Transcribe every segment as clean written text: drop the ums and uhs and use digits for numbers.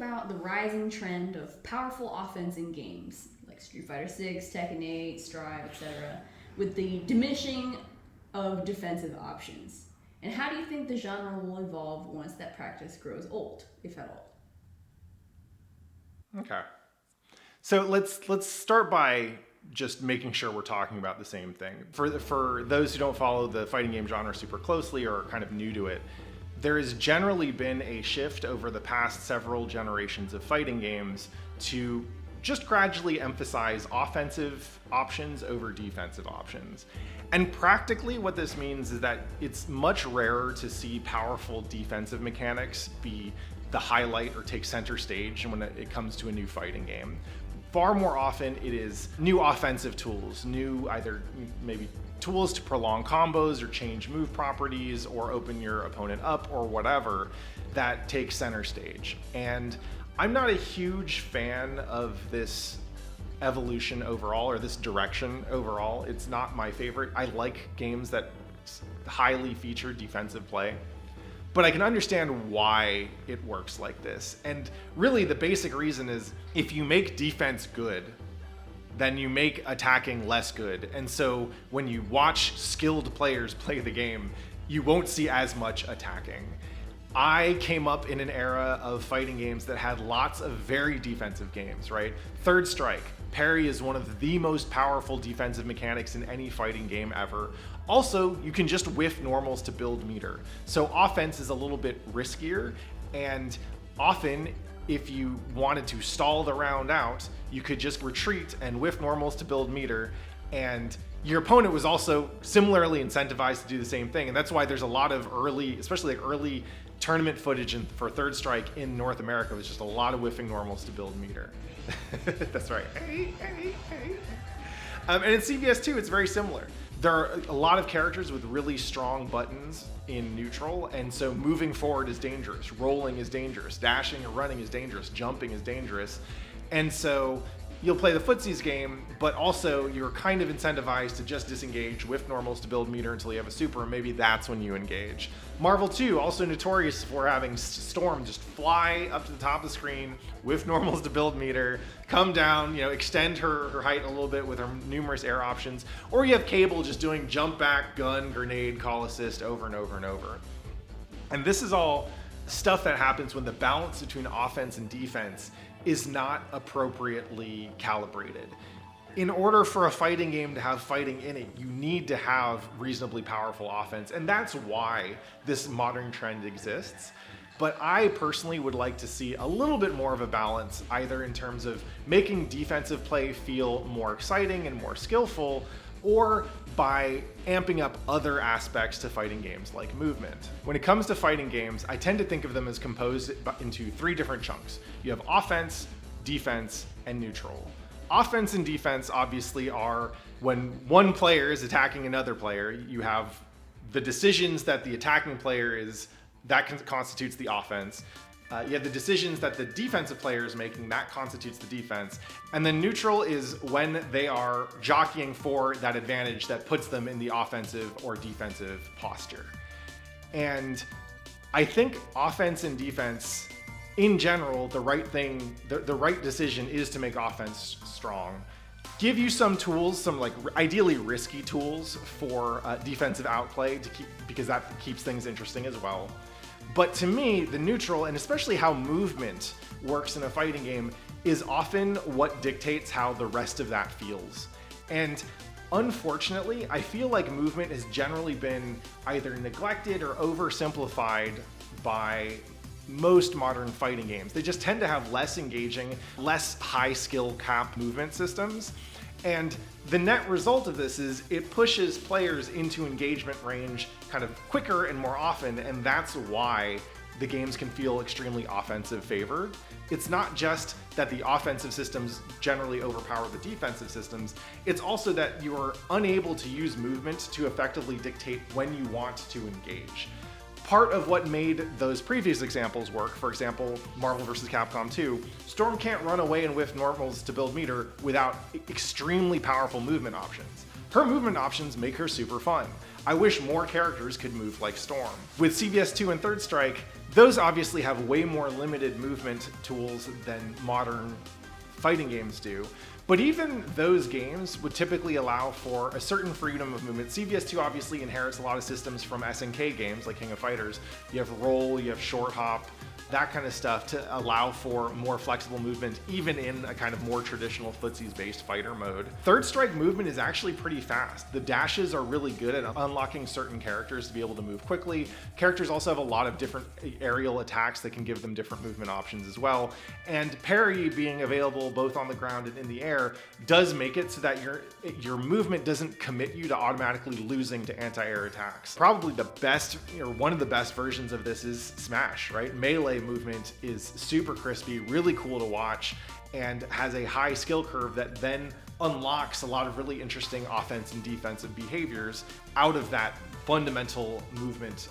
about the rising trend of powerful offense in games, like Street Fighter 6, Tekken 8, Strive, etc., with the diminishing of defensive options? And how do you think the genre will evolve once that practice grows old, if at all? Okay. So let's start by just making sure we're talking about the same thing. For those who don't follow the fighting game genre super closely or are kind of new to it, there has generally been a shift over the past several generations of fighting games to just gradually emphasize offensive options over defensive options. And practically what this means is that it's much rarer to see powerful defensive mechanics be the highlight or take center stage when it comes to a new fighting game. Far more often it is new offensive tools, new either maybe tools to prolong combos or change move properties or open your opponent up or whatever that takes center stage. And I'm not a huge fan of this evolution overall or this direction overall. It's not my favorite. I like games that highly feature defensive play, but I can understand why it works like this. And really the basic reason is if you make defense good, then you make attacking less good. And so when you watch skilled players play the game, you won't see as much attacking. I came up in an era of fighting games that had lots of very defensive games, right? Third Strike, parry is one of the most powerful defensive mechanics in any fighting game ever. Also, you can just whiff normals to build meter. So offense is a little bit riskier, and often if you wanted to stall the round out, you could just retreat and whiff normals to build meter, and your opponent was also similarly incentivized to do the same thing. And that's why there's a lot of early, especially like early tournament footage for Third Strike in North America was just a lot of whiffing normals to build meter. That's right. And in CVS 2, it's very similar. There are a lot of characters with really strong buttons in neutral, and so moving forward is dangerous, rolling is dangerous, dashing or running is dangerous, jumping is dangerous. And so you'll play the footsies game, but also you're kind of incentivized to just disengage, whiff normals to build meter until you have a super, and maybe that's when you engage. Marvel 2, also notorious for having Storm just fly up to the top of the screen, whiff normals to build meter, come down, extend her height a little bit with her numerous air options, or you have Cable just doing jump back, gun, grenade, call assist over and over and over. And this is all stuff that happens when the balance between offense and defense is not appropriately calibrated. In order for a fighting game to have fighting in it, you need to have reasonably powerful offense, and that's why this modern trend exists. But I personally would like to see a little bit more of a balance, either in terms of making defensive play feel more exciting and more skillful, or by amping up other aspects to fighting games like movement. When it comes to fighting games, I tend to think of them as composed into three different chunks. You have offense, defense, and neutral. Offense and defense obviously are when one player is attacking another player, you have the decisions that the attacking player is, that constitutes the offense. You have the decisions that the defensive player is making, that constitutes the defense. And then neutral is when they are jockeying for that advantage that puts them in the offensive or defensive posture. And I think offense and defense, in general, the right thing, the right decision is to make offense strong. Give you some tools, some like ideally risky tools for defensive outplay because that keeps things interesting as well. But to me, the neutral, and especially how movement works in a fighting game, is often what dictates how the rest of that feels. And unfortunately, I feel like movement has generally been either neglected or oversimplified by most modern fighting games. They just tend to have less engaging, less high skill cap movement systems. And the net result of this is it pushes players into engagement range kind of quicker and more often, and that's why the games can feel extremely offensive favored. It's not just that the offensive systems generally overpower the defensive systems, it's also that you're unable to use movement to effectively dictate when you want to engage. Part of what made those previous examples work, for example, Marvel vs. Capcom 2, Storm can't run away and whiff normals to build meter without extremely powerful movement options. Her movement options make her super fun. I wish more characters could move like Storm. With CVS2 and Third Strike, those obviously have way more limited movement tools than modern fighting games do. But even those games would typically allow for a certain freedom of movement. CVS2 obviously inherits a lot of systems from SNK games like King of Fighters. You have roll, you have short hop, that kind of stuff to allow for more flexible movement, even in a kind of more traditional footsies-based fighter mode. Third Strike movement is actually pretty fast. The dashes are really good at unlocking certain characters to be able to move quickly. Characters also have a lot of different aerial attacks that can give them different movement options as well. And parry being available both on the ground and in the air does make it so that your movement doesn't commit you to automatically losing to anti-air attacks. Probably the best, or one of the best versions of this is Smash, right? Melee movement is super crispy, really cool to watch, and has a high skill curve that then unlocks a lot of really interesting offense and defensive behaviors out of that fundamental movement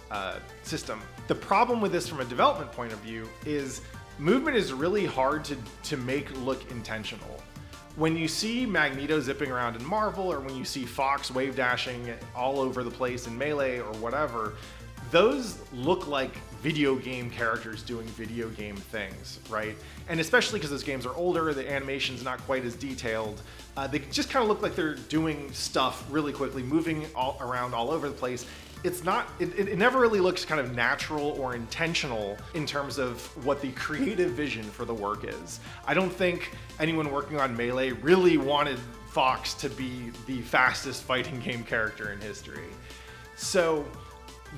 system. The problem with this from a development point of view is movement is really hard to make look intentional. When you see Magneto zipping around in Marvel, or when you see Fox wave dashing all over the place in Melee or whatever, those look like video game characters doing video game things, right? And especially because those games are older, the animation's not quite as detailed. They just kind of look like they're doing stuff really quickly, moving around all over the place. It's not, it never really looks kind of natural or intentional in terms of what the creative vision for the work is. I don't think anyone working on Melee really wanted Fox to be the fastest fighting game character in history. So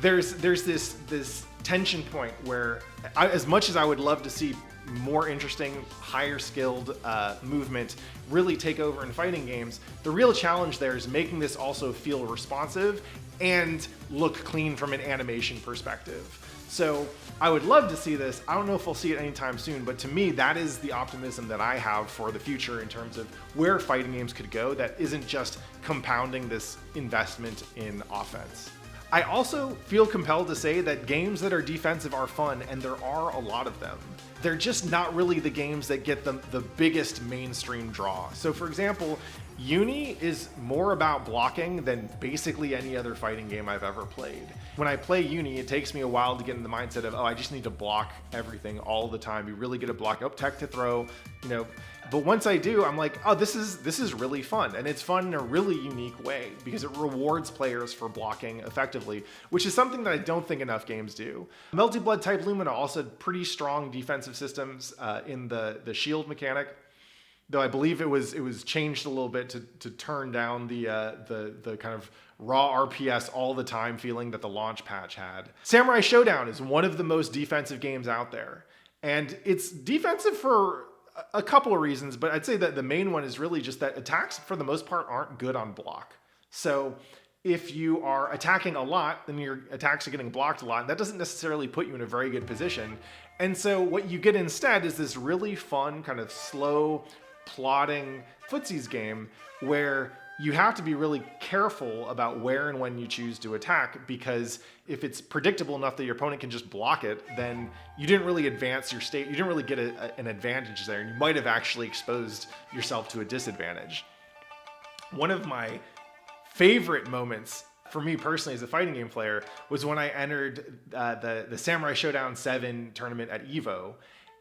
there's this tension point where as much as I would love to see more interesting, higher skilled movement really take over in fighting games, the real challenge there is making this also feel responsive and look clean from an animation perspective. So I would love to see this. I don't know if we'll see it anytime soon, but to me, that is the optimism that I have for the future in terms of where fighting games could go that isn't just compounding this investment in offense. I also feel compelled to say that games that are defensive are fun, and there are a lot of them. They're just not really the games that get the biggest mainstream draw. So for example, Uni is more about blocking than basically any other fighting game I've ever played. When I play Uni, it takes me a while to get in the mindset of, oh, I just need to block everything all the time. You really get to block up tech to throw, you know. But once I do, I'm like, oh, this is really fun. And it's fun in a really unique way because it rewards players for blocking effectively, which is something that I don't think enough games do. Melty Blood type Lumina also had pretty strong defensive systems in the shield mechanic, though I believe it was changed a little bit to turn down the kind of raw RPS all the time feeling that the launch patch had. Samurai Showdown is one of the most defensive games out there. And it's defensive for a couple of reasons, but I'd say that the main one is really just that attacks for the most part aren't good on block. So if you are attacking a lot, then your attacks are getting blocked a lot, and that doesn't necessarily put you in a very good position. And so what you get instead is this really fun kind of slow plotting footsies game where you have to be really careful about where and when you choose to attack, because if it's predictable enough that your opponent can just block it, then you didn't really advance your state. You didn't really get an advantage there, and you might have actually exposed yourself to a disadvantage. One of my favorite moments for me personally as a fighting game player was when I entered the Samurai Showdown 7 tournament at EVO,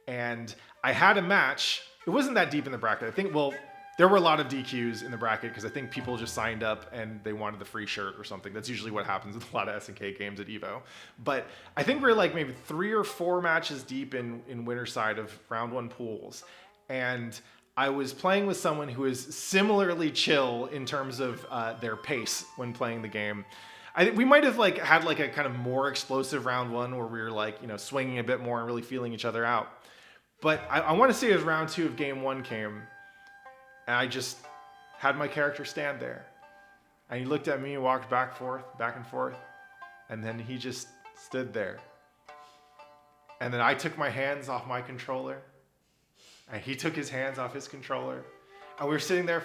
and I had a match. It wasn't that deep in the bracket. I think, well, there were a lot of DQs in the bracket because I think people just signed up and they wanted the free shirt or something. That's usually what happens with a lot of SNK games at EVO. But I think we're like maybe 3 or 4 matches deep in winter side of round 1 pools. And I was playing with someone who is similarly chill in terms of their pace when playing the game. We might have had a kind of more explosive round 1 where we were swinging a bit more and really feeling each other out. But I want to say as round 2 of game 1 came, and I just had my character stand there. And he looked at me and walked back and forth. And then he just stood there. And then I took my hands off my controller. And he took his hands off his controller. And we were sitting there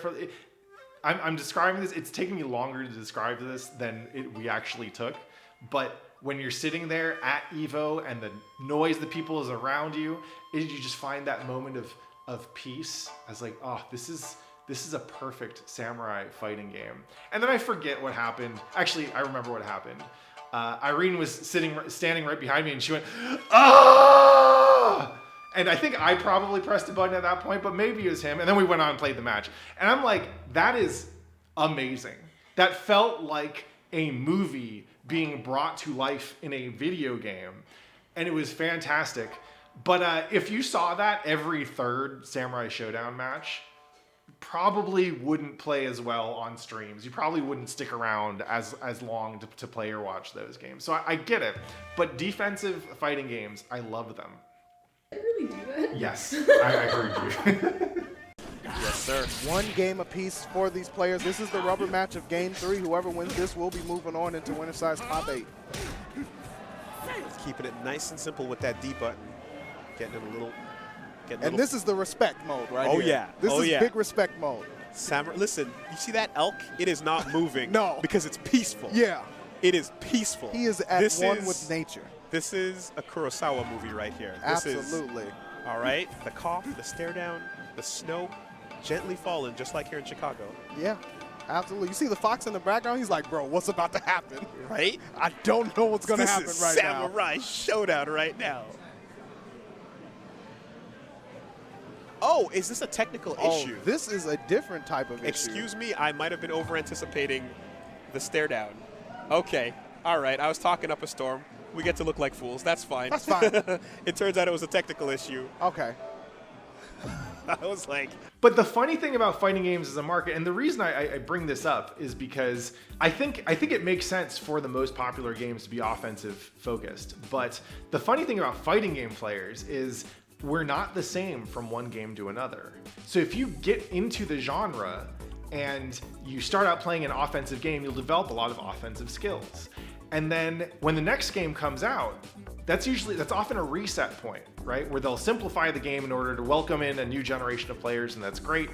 I'm describing this. It's taking me longer to describe this than we actually took. But when you're sitting there at EVO and the noise that people is around you, you just find that moment of peace. I was like, oh, this this is a perfect samurai fighting game. And then I forget what happened. Actually, I remember what happened. Irene was standing right behind me, and she went, "Ah!" And I think I probably pressed a button at that point, but maybe it was him. And then we went on and played the match. And I'm like, that is amazing. That felt like a movie being brought to life in a video game. And it was fantastic. But if you saw that every third Samurai Showdown match, probably wouldn't play as well on streams. You probably wouldn't stick around as long to play or watch those games. So I get it. But defensive fighting games, I love them. I really do that? Yes, I heard you. Yes, sir. One game apiece for these players. This is the rubber match of game 3. Whoever wins this will be moving on into winner size top 8. Keeping it nice and simple with that D button. Getting it a little. And this is the respect mode right here. Yeah. This is big respect mode. Listen, you see that elk? It is not moving. No. Because it's peaceful. Yeah. It is peaceful. He is at one with nature. This is a Kurosawa movie right here. Absolutely. All right. The cough, the stare down, the snow gently falling, just like here in Chicago. Yeah. Absolutely. You see the fox in the background? He's like, bro, what's about to happen? Right? I don't know what's going to happen right now. Samurai Showdown right now. Oh, is this a technical issue? This is a different type of issue. Excuse me, I might have been over-anticipating the stare down. Okay, all right, I was talking up a storm. We get to look like fools. That's fine. That's fine. It turns out it was a technical issue. Okay. I was like... But the funny thing about fighting games as a market, and the reason I bring this up is because I think it makes sense for the most popular games to be offensive focused. But the funny thing about fighting game players is we're not the same from one game to another. So if you get into the genre and you start out playing an offensive game, you'll develop a lot of offensive skills. And then when the next game comes out, that's often a reset point, right? Where they'll simplify the game in order to welcome in a new generation of players, and that's great.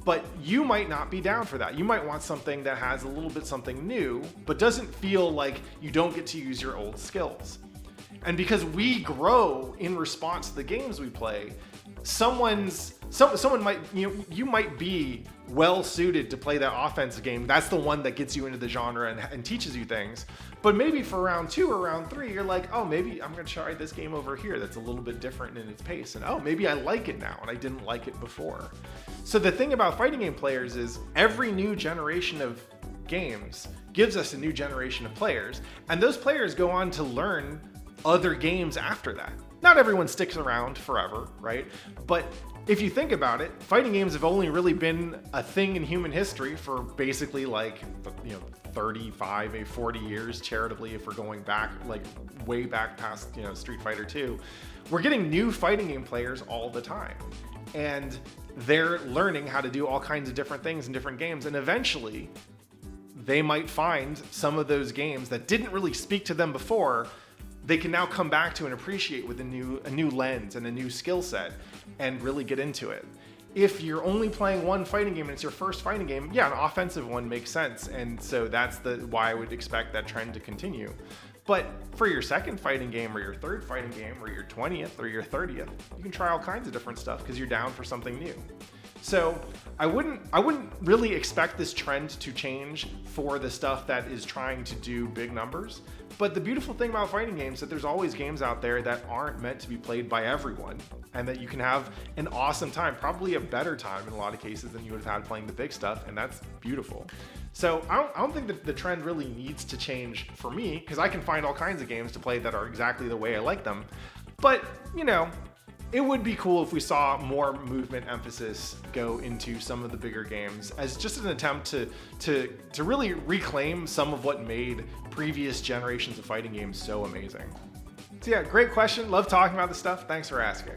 But you might not be down for that. You might want something that has a little bit something new, but doesn't feel like you don't get to use your old skills. And because we grow in response to the games we play, someone might, you might be well suited to play that offensive game. That's the one that gets you into the genre and teaches you things. But maybe for round 2 or round 3, you're like, oh, maybe I'm going to try this game over here that's a little bit different in its pace. And oh, maybe I like it now and I didn't like it before. So the thing about fighting game players is every new generation of games gives us a new generation of players. And those players go on to learn other games after that. Not everyone sticks around forever, right? But if you think about it, fighting games have only really been a thing in human history for basically 35, 40 years charitably, if we're going back, like way back past, Street Fighter 2. We're getting new fighting game players all the time. And they're learning how to do all kinds of different things in different games. And eventually they might find some of those games that didn't really speak to them before, they can now come back to and appreciate with a new lens and a new skill set and really get into it. If you're only playing one fighting game and it's your first fighting game, yeah, an offensive one makes sense. And so that's why I would expect that trend to continue. But for your second fighting game or your third fighting game or your 20th or your 30th, you can try all kinds of different stuff because you're down for something new. So I wouldn't really expect this trend to change for the stuff that is trying to do big numbers. But the beautiful thing about fighting games is that there's always games out there that aren't meant to be played by everyone, and that you can have an awesome time, probably a better time in a lot of cases than you would have had playing the big stuff, and that's beautiful. So I don't think that the trend really needs to change for me, because I can find all kinds of games to play that are exactly the way I like them. But, it would be cool if we saw more movement emphasis go into some of the bigger games as just an attempt to really reclaim some of what made previous generations of fighting games so amazing. So yeah, great question. Love talking about this stuff. Thanks for asking.